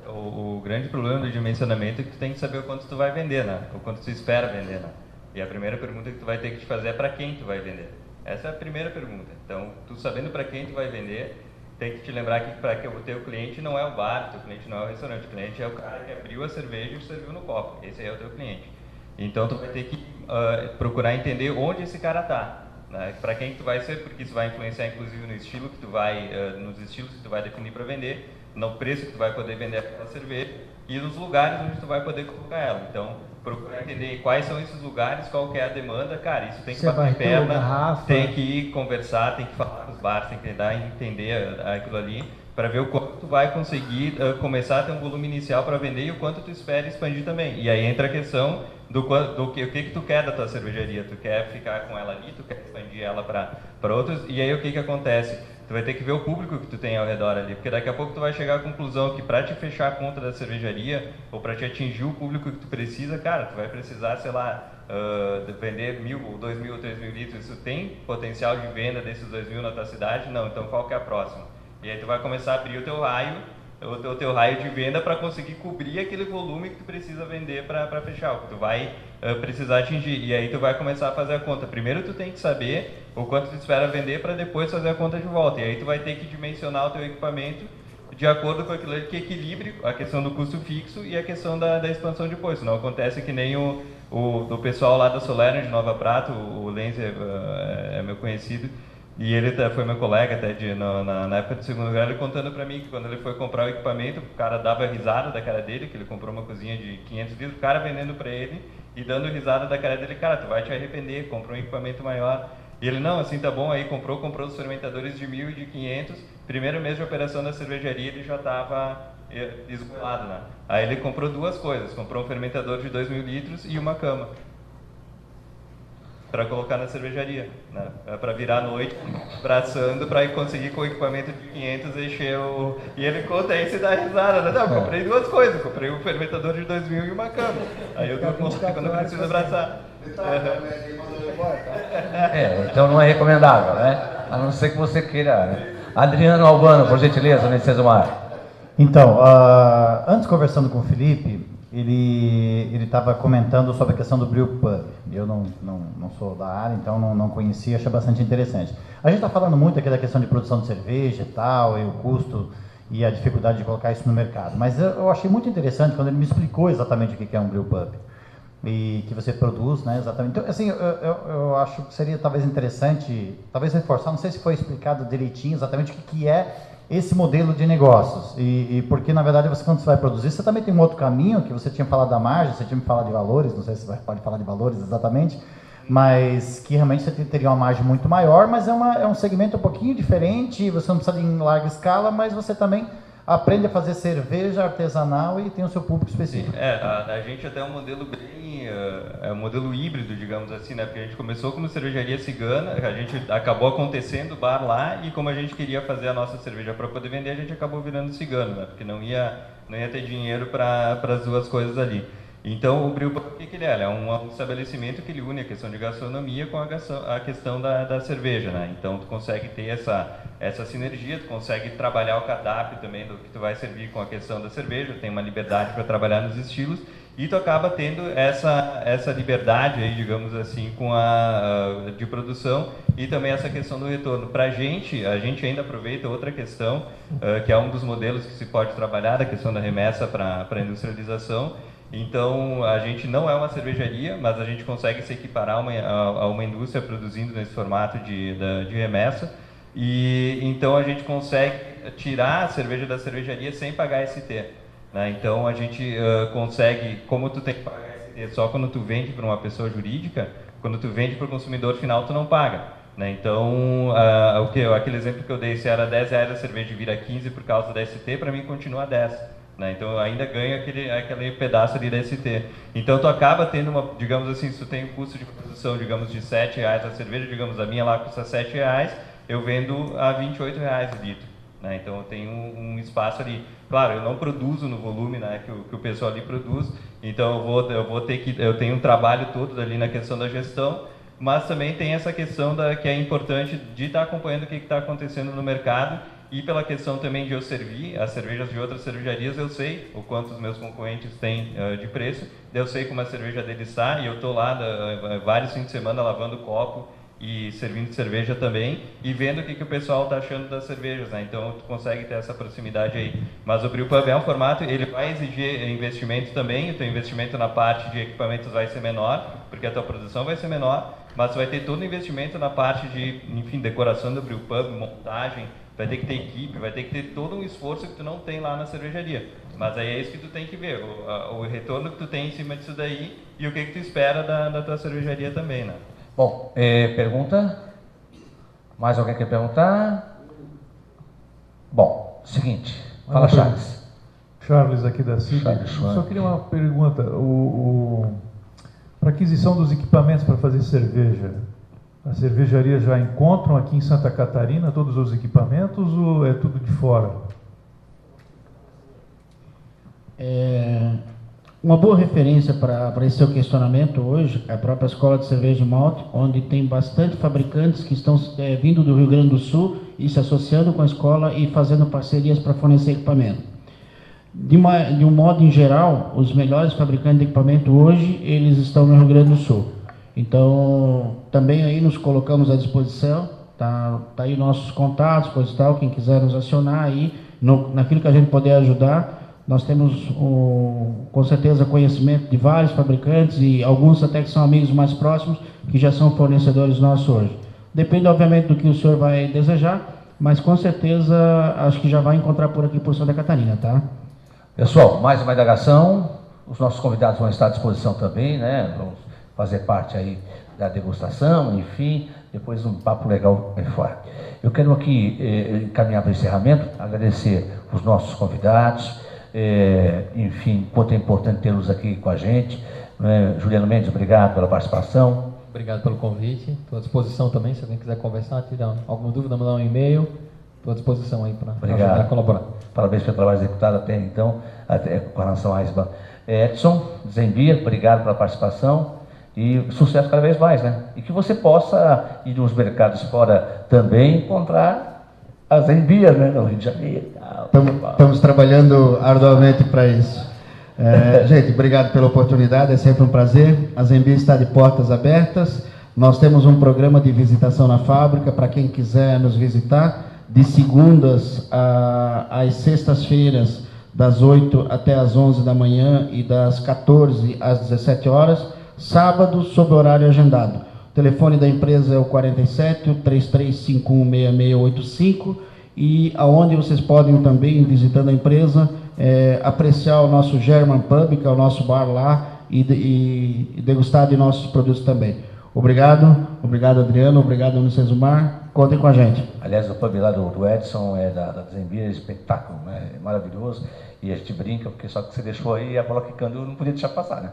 O grande problema do dimensionamento é que tu tem que saber o quanto tu vai vender, né? O quanto tu espera vender, né? E a primeira pergunta que tu vai ter que te fazer é para quem tu vai vender. Essa é a primeira pergunta. Então, tu sabendo para quem tu vai vender, tem que te lembrar que para que o teu cliente não é o bar, o teu cliente não é o restaurante, o cliente é o cara que abriu a cerveja e serviu no copo. Esse aí é o teu cliente. Então, tu vai ter que procurar entender onde esse cara está. Né? Para quem tu vai ser, porque isso vai influenciar inclusive no estilo que tu vai, nos estilos que tu vai definir para vender, no preço que tu vai poder vender aquela cerveja e nos lugares onde tu vai poder colocar ela. Então, procurar entender quais são esses lugares, qual que é a demanda, cara, isso tem que bater perna, tem que ir conversar, tem que falar com os bares, tem que tentar entender aquilo ali, para ver o quanto tu vai conseguir começar a ter um volume inicial para vender e o quanto tu espera expandir também. E aí entra a questão do que tu quer da tua cervejaria. Tu quer ficar com ela ali, tu quer expandir ela para outros, e aí o que acontece? Tu vai ter que ver o público que tu tem ao redor ali, porque daqui a pouco tu vai chegar à conclusão que para te fechar a conta da cervejaria, ou para te atingir o público que tu precisa, cara, tu vai precisar, sei lá, vender 1.000, ou 2.000, ou 3.000 litros. Isso tem potencial de venda desses 2.000 na tua cidade? Não, então qual que é a próxima? E aí tu vai começar a abrir o teu raio de venda para conseguir cobrir aquele volume que tu precisa vender para fechar, o que tu vai precisar atingir. E aí tu vai começar a fazer a conta. Primeiro tu tem que saber o quanto tu espera vender para depois fazer a conta de volta. E aí tu vai ter que dimensionar o teu equipamento de acordo com aquilo que equilibre a questão do custo fixo e a questão da expansão depois. Não acontece que nem o pessoal lá da Solera de Nova Prata, o Lenz é meu conhecido, e ele foi meu colega até na época do segundo grau, ele contando para mim que quando ele foi comprar o equipamento, o cara dava risada da cara dele, que ele comprou uma cozinha de 500 litros, o cara vendendo para ele e dando risada da cara dele, cara, tu vai te arrepender, comprou um equipamento maior. E ele, não, assim tá bom, aí comprou os fermentadores de 1.000 e de 500, primeiro mês de operação da cervejaria ele já estava esgolado, né? Aí ele comprou duas coisas, comprou um fermentador de 2.000 litros e uma cama para colocar na cervejaria, né? Para virar à noite, braçando, para conseguir com o equipamento de 500 encher o... E ele conta aí, se dá risada, né? Não, comprei duas coisas, comprei um fermentador de 2.000 e uma cama. Aí eu durmo quando eu preciso abraçar. Então não é recomendável, né? A não ser que você queira, né? Adriano Albano, por gentileza, Unicesumar. Então, antes conversando com o Felipe, ele estava comentando sobre a questão do brew pub. Eu não sou da área, então não conhecia, achei bastante interessante. A gente está falando muito aqui da questão de produção de cerveja e tal, e o custo e a dificuldade de colocar isso no mercado. Mas eu achei muito interessante quando ele me explicou exatamente o que é um brew pub e que você produz, né, exatamente. Então, assim, eu acho que seria talvez interessante, talvez reforçar, não sei se foi explicado direitinho exatamente o que é esse modelo de negócios, e porque na verdade quando você vai produzir, você também tem um outro caminho, que você tinha falado da margem, você tinha me falado de valores, não sei se pode falar de valores exatamente, mas que realmente você teria uma margem muito maior, mas é um segmento um pouquinho diferente, você não precisa de em larga escala, mas você também aprende a fazer cerveja artesanal e tem o seu público específico. Sim, a gente até é um modelo bem, é um modelo híbrido, digamos assim, né? Porque a gente começou como cervejaria cigana, a gente acabou acontecendo o bar lá e como a gente queria fazer a nossa cerveja para poder vender, a gente acabou virando cigano, né? Porque não ia ter dinheiro para as duas coisas ali. Então, o Brew Pub, o que ele é? Ele é um estabelecimento que ele une a questão de gastronomia com a questão da cerveja, né? Então, tu consegue ter essa sinergia, tu consegue trabalhar o cardápio também do que tu vai servir com a questão da cerveja, tem uma liberdade para trabalhar nos estilos e tu acaba tendo essa liberdade aí, digamos assim, de produção e também essa questão do retorno. Para a gente ainda aproveita outra questão, que é um dos modelos que se pode trabalhar, da questão da remessa para a industrialização. Então, a gente não é uma cervejaria, mas a gente consegue se equiparar a uma indústria produzindo nesse formato de remessa. E então a gente consegue tirar a cerveja da cervejaria sem pagar ST. Né? Então, a gente consegue, como tu tem que pagar ST só quando tu vende para uma pessoa jurídica, quando tu vende para o consumidor final, tu não paga. Né? Então, aquele exemplo que eu dei, se era R$10 a cerveja e vira 15 por causa da ST, para mim continua 10. Né? Então eu ainda ganho aquele pedaço ali da ST. Então tu acaba tendo digamos assim, se tu tem um custo de produção, digamos, de R$7 a cerveja, digamos, a minha lá custa R$7, eu vendo a R$28 o litro. Né? Então eu tenho um espaço ali. Claro, eu não produzo no volume, né, que o pessoal ali produz, então eu tenho um trabalho todo ali na questão da gestão, mas também tem essa questão que é importante de estar acompanhando o que está acontecendo no mercado. E pela questão também de eu servir as cervejas de outras cervejarias, eu sei o quanto os meus concorrentes têm de preço, eu sei como a cerveja deles está, e eu estou lá vários fins de semana lavando copo e servindo cerveja também, e vendo o que o pessoal está achando das cervejas, né? Então tu consegue ter essa proximidade aí. Mas o Brewpub é um formato, ele vai exigir investimento também, o teu investimento na parte de equipamentos vai ser menor, porque a tua produção vai ser menor, mas tu vai ter todo o investimento na parte de, enfim, decoração do Brewpub, montagem, vai ter que ter equipe, vai ter que ter todo um esforço que tu não tem lá na cervejaria. Mas aí é isso que tu tem que ver, o retorno que tu tem em cima disso daí e o que tu espera da tua cervejaria também, né? Bom, pergunta? Mais alguém quer perguntar? Bom, seguinte, fala, Charles. Charles aqui da CID. Só queria uma pergunta. Para aquisição dos equipamentos para fazer cerveja, as cervejarias já encontram aqui em Santa Catarina todos os equipamentos ou é tudo de fora? Uma boa referência para esse seu questionamento hoje é a própria Escola de Cerveja e Malte, onde tem bastante fabricantes que estão vindo do Rio Grande do Sul e se associando com a escola e fazendo parcerias para fornecer equipamento. De um modo em geral, os melhores fabricantes de equipamento hoje, eles estão no Rio Grande do Sul. Então, também aí nos colocamos à disposição, tá aí nossos contatos, coisa e tal, quem quiser nos acionar aí, naquilo que a gente puder ajudar. Nós temos, com certeza, conhecimento de vários fabricantes e alguns até que são amigos mais próximos, que já são fornecedores nossos hoje. Depende, obviamente, do que o senhor vai desejar, mas com certeza acho que já vai encontrar por aqui por Santa Catarina, tá? Pessoal, mais uma indagação, os nossos convidados vão estar à disposição também, né? Vamos fazer parte aí da degustação, enfim, depois um papo legal aí fora. Eu quero aqui encaminhar para o encerramento, agradecer os nossos convidados, enfim, quanto é importante tê-los aqui com a gente. Juliano Mendes, obrigado pela participação. Obrigado pelo convite, estou à disposição também, se alguém quiser conversar, tirar alguma dúvida, mandar um e-mail, estou à disposição aí para ajudar a colaborar. Parabéns pelo trabalho executado até então, com relação à ISBA. Edson Zenbia, obrigado pela participação. E sucesso cada vez mais, né? E que você possa ir nos mercados fora também encontrar as Zenbias, né? No Rio de Janeiro. Estamos trabalhando arduamente para isso. Gente, obrigado pela oportunidade, é sempre um prazer. A Zenbia está de portas abertas. Nós temos um programa de visitação na fábrica para quem quiser nos visitar, de segundas às sextas-feiras, das 8 até as 11 da manhã e das 14 às 17 horas. Sábado, sob horário agendado. O telefone da empresa é o 47-3351-6685 e aonde vocês podem também, visitando a empresa, apreciar o nosso German Pub, que é o nosso bar lá, e degustar de nossos produtos também. Obrigado Adriano, obrigado Unicesumar, contem com a gente. Aliás, o pub lá do Edson, da Zenbia, é espetáculo, né? É maravilhoso, e a gente brinca, porque só que você deixou aí a bola quicando, eu não podia deixar passar, né?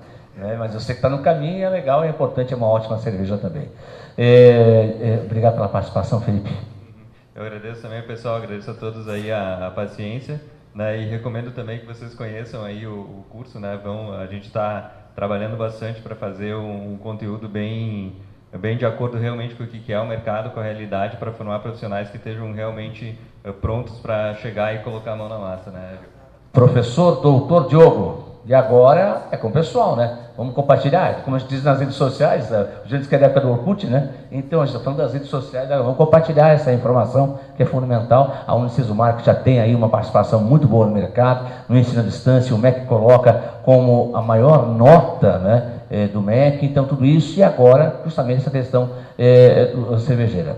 Mas você que está no caminho, é legal, é importante, é uma ótima cerveja também. Obrigado pela participação, Felipe. Eu agradeço também, pessoal, agradeço a todos aí a paciência, né? E recomendo também que vocês conheçam aí o curso, né? A gente está trabalhando bastante para fazer um conteúdo bem de acordo realmente com o que é o mercado, com a realidade, para formar profissionais que estejam realmente prontos para chegar e colocar a mão na massa, né? Professor Doutor Diogo. E agora é com o pessoal, né? Vamos compartilhar, como a gente diz nas redes sociais, a gente que é da época do Orkut, né? Então a gente está falando das redes sociais, vamos compartilhar essa informação que é fundamental. A Unicesumar, que já tem aí uma participação muito boa no mercado, no ensino à distância, o MEC coloca como a maior nota, né, do MEC, então tudo isso, e agora justamente essa questão cervejeira.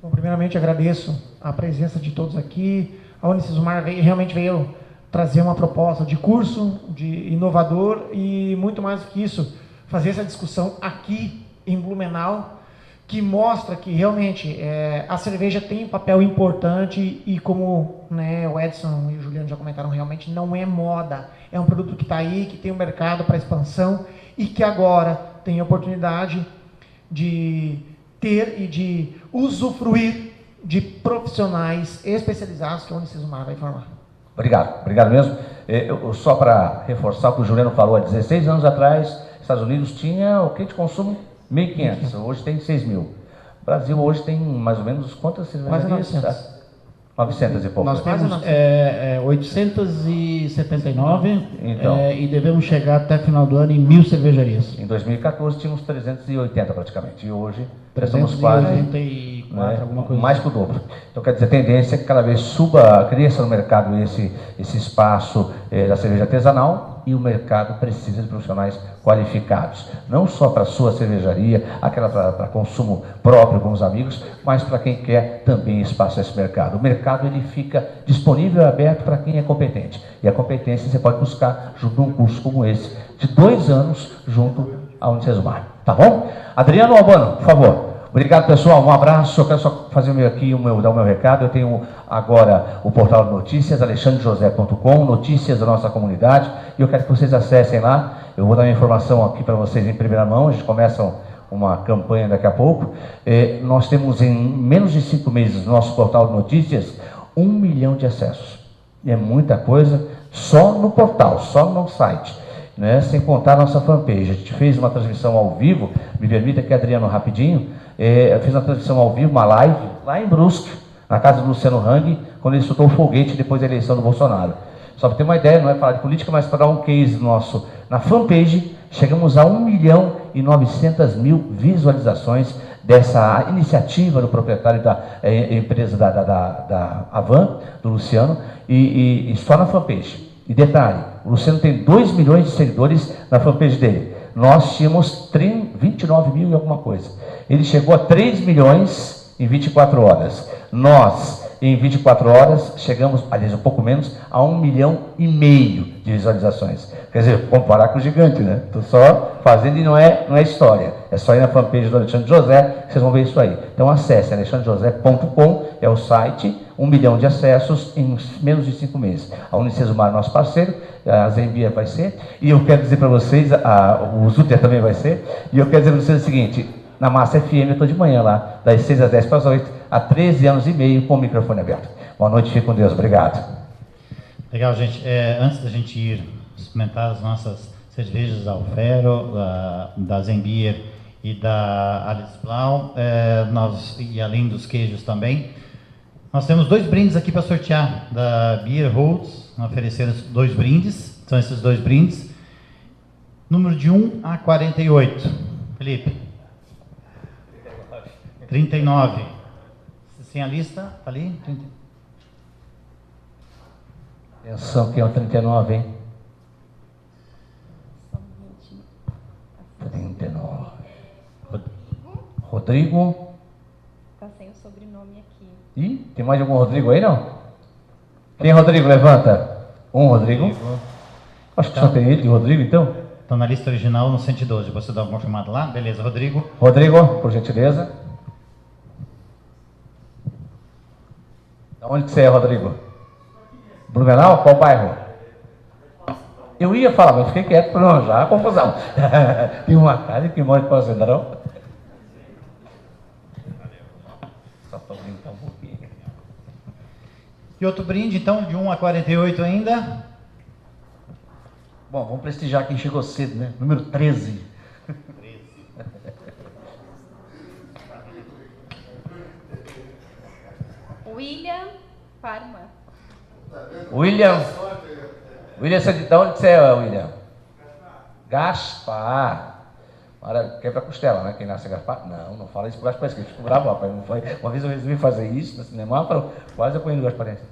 Bom, primeiramente agradeço a presença de todos aqui. A Unicesumar realmente veio trazer uma proposta de curso, de inovador e muito mais do que isso, fazer essa discussão aqui em Blumenau, que mostra que realmente a cerveja tem um papel importante e como, né, o Edson e o Juliano já comentaram, realmente não é moda, é um produto que está aí, que tem um mercado para expansão e que agora tem a oportunidade de ter e de usufruir de profissionais especializados que a Unicesumar vai formar. Obrigado mesmo. Só para reforçar o que o Juliano falou, há 16 anos atrás, Estados Unidos tinha o que de consumo? 1.500, hoje tem 6.000. O Brasil hoje tem mais ou menos quantas cervejarias? 900 e pouco. Nós temos 879 então, e devemos chegar até final do ano em 1.000 cervejarias. Em 2014 tínhamos 380 praticamente, e hoje estamos quase 384, alguma coisa mais que o dobro. Então quer dizer, a tendência é que cada vez cresça no mercado esse espaço da cerveja artesanal, e o mercado precisa de profissionais qualificados, não só para a sua cervejaria, aquela para consumo próprio com os amigos, mas para quem quer também espaço nesse mercado. O mercado ele fica disponível e aberto para quem é competente, e a competência você pode buscar junto a um curso como esse, de 2 anos, junto à Unicesumar. Tá bom? Adriano Albano, por favor. Obrigado, pessoal. Um abraço. Eu quero só fazer dar o meu recado. Eu tenho agora o portal de notícias, alexandrejosé.com, notícias da nossa comunidade, e eu quero que vocês acessem lá. Eu vou dar uma informação aqui para vocês em primeira mão. A gente começa uma campanha daqui a pouco. Nós temos em menos de 5 meses no nosso portal de notícias 1 milhão de acessos. É muita coisa só no portal, só no site, né? Sem contar a nossa fanpage. A gente fez uma transmissão ao vivo, me permita que Adriano rapidinho, eu fiz uma transmissão ao vivo, uma live, lá em Brusque, na casa do Luciano Hang, quando ele soltou o foguete depois da eleição do Bolsonaro. Só para ter uma ideia, não é falar de política, mas para dar um case nosso. Na fanpage, chegamos a 1.900.000 visualizações dessa iniciativa do proprietário da empresa da Avan, do Luciano, e só na fanpage. E detalhe, o Luciano tem 2 milhões de seguidores na fanpage dele. Nós tínhamos 29 mil e alguma coisa. Ele chegou a 3 milhões em 24 horas. Nós, em 24 horas, chegamos, aliás, um pouco menos, a 1,5 milhão de visualizações. Quer dizer, comparar com o gigante, né? Estou só fazendo e não é história. É só ir na fanpage do Alexandre José, vocês vão ver isso aí. Então acesse alexandrejosé.com, é o site, 1 milhão de acessos em menos de 5 meses. A Unicesumar é nosso parceiro, a Zenbeer vai ser, e eu quero dizer para vocês, o Zuter também vai ser, e eu quero dizer para vocês o seguinte: na Massa FM eu estou de manhã lá, das 6 às 10 para as 8, há 13 anos e meio, com o microfone aberto. Boa noite, fique com Deus, obrigado. Legal, gente. Antes da gente ir experimentar as nossas cervejas da Alfero, da Zenbeer e da Alice Blau, e além dos queijos também, nós temos 2 brindes aqui para sortear da Beer Holds, oferecendo 2 brindes, são esses 2 brindes, número de 1 a 48. Felipe? 39. Sem a lista, ali? 30. Atenção, que é o 39, hein? 39. Rodrigo? Está sem o sobrenome aqui. Ih, tem mais algum Rodrigo aí, não? Quem é Rodrigo? Levanta. Rodrigo. Acho que só tem ele, Rodrigo, então. Estão na lista original no 112. Você dá uma confirmada lá? Beleza, Rodrigo. Rodrigo, por gentileza. De onde que você é, Rodrigo? Blumenau? Qual bairro? Eu ia falar, mas fiquei quieto para não arranjar a confusão. Tem uma casa que mora em Fazendão. Só para brincar um pouquinho. E outro brinde, então, de 1 a 48 ainda. Bom, vamos prestigiar quem chegou cedo, né? Número 13. William Parma. William. William, de onde você é, William? Gaspar. Quebra costela, né? Quem nasce é Gaspar? Não fala isso pro Gasparense, que eu fico bravo, rapaz. Uma vez eu resolvi fazer isso no cinema, quase eu ponho no Gasparense.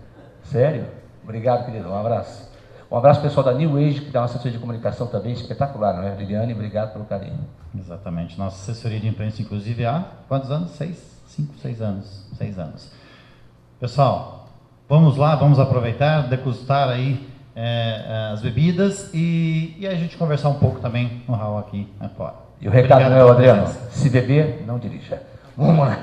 Sério? Obrigado, querido. Um abraço. Um abraço pessoal da New Age, que dá uma assessoria de comunicação também espetacular, né? Liliane, obrigado pelo carinho. Exatamente. Nossa assessoria de imprensa, inclusive, há quantos anos? 6 anos. 6 anos. Pessoal, vamos lá, vamos aproveitar, degustar aí as bebidas e a gente conversar um pouco também no hall aqui fora. E o recado, meu Adriano, se beber, não dirija. Vamos lá.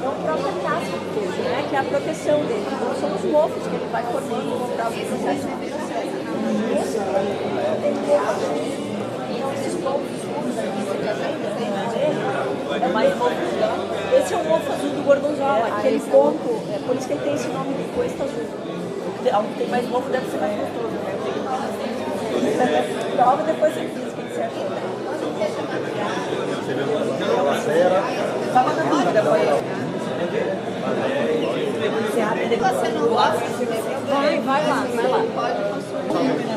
É o próprio casco dele, né? Que é a proteção dele. Então são os mofos que ele vai formando para o processo de proteção. Esse esses pontos escuros aqui, é mais mofo. Esse é o mofo azul do gorgonzola, aquele ponto, é por isso que ele tem esse nome de coista azul. Tem mais mofo, deve ser mais gostoso, né? Prova, depois eu fiz. O que você achou? Só uma dúvida, foi eu. Você abre depois. Você não gosta? Vai lá. Pode consumir.